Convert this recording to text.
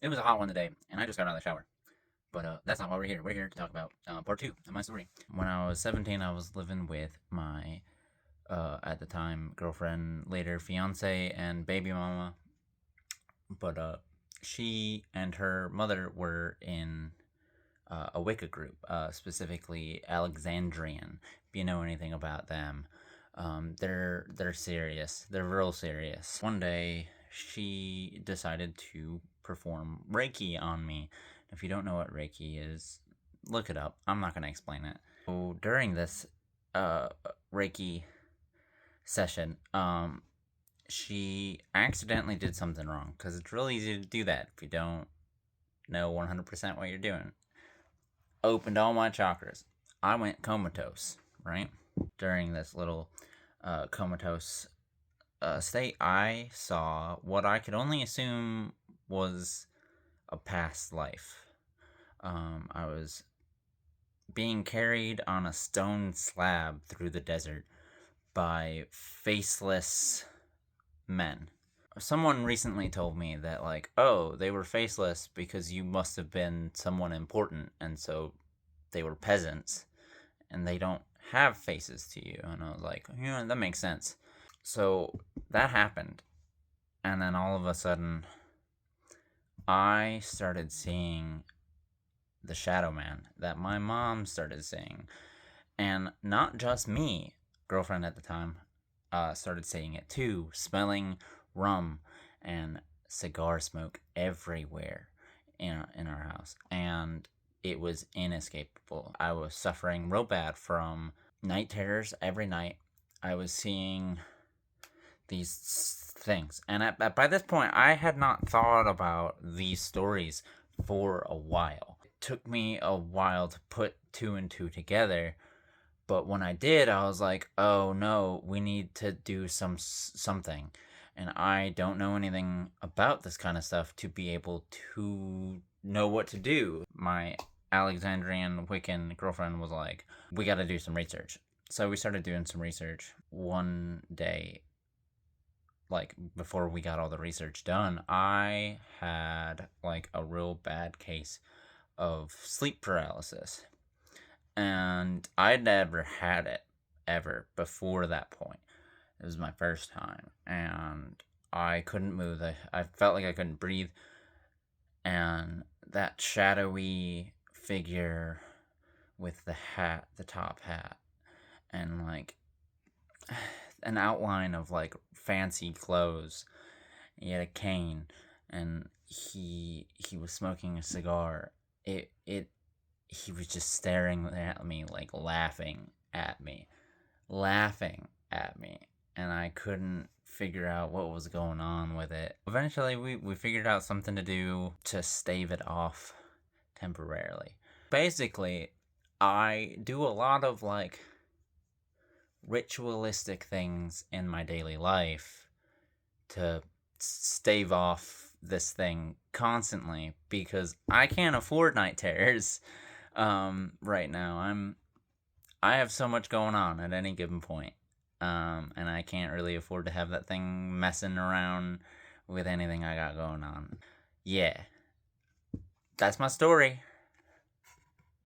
It was a hot one today, and I just got out of the shower. But that's not why we're here. We're here to talk about part two of my story. When I was 17, I was living with my, at the time, girlfriend, later fiance, and baby mama. But she and her mother were in a Wicca group, specifically Alexandrian. If you know anything about them, they're serious. They're real serious. One day, she decided to perform Reiki on me. If you don't know what Reiki is, look it up. I'm not gonna explain it. So during this uh, Reiki session, she accidentally did something wrong because it's really easy to do that if you don't know 100% what you're doing. Opened all my chakras. I went comatose, right? During this little comatose state, I saw what I could only assume was a past life. I was being carried on a stone slab through the desert by faceless men. Someone recently told me that, like, oh, they were faceless because you must have been someone important, and so they were peasants, and they don't have faces to you. And I was like, that makes sense. So that happened, and then all of a sudden, I started seeing the Shadow Man that my mom started seeing. And not just me, girlfriend at the time, started seeing it too, smelling rum and cigar smoke everywhere in our house. And it was inescapable. I was suffering real bad from night terrors every night. I was seeing these things. And by this point, I had not thought about these stories for a while. It took me a while to put two and two together. But when I did, I was like, oh no, we need to do something. And I don't know anything about this kind of stuff to be able to know what to do. My Alexandrian Wiccan girlfriend was like, we got to do some research. So we started doing some research. One day, like before we got all the research done, I had like a real bad case of sleep paralysis. And I'd never had it ever before that point. It was my first time, and I couldn't move. I felt like I couldn't breathe, and that shadowy figure with the hat, the top hat, and like an outline of like fancy clothes. He had a cane, and he was smoking a cigar. It he was just staring at me, like laughing at me, and I couldn't figure out what was going on with it. Eventually, we figured out something to do to stave it off temporarily. Basically, I do a lot of like ritualistic things in my daily life to stave off this thing constantly because I can't afford night terrors. Right now, I have so much going on at any given point, and I can't really afford to have that thing messing around with anything I got going on. Yeah, that's my story.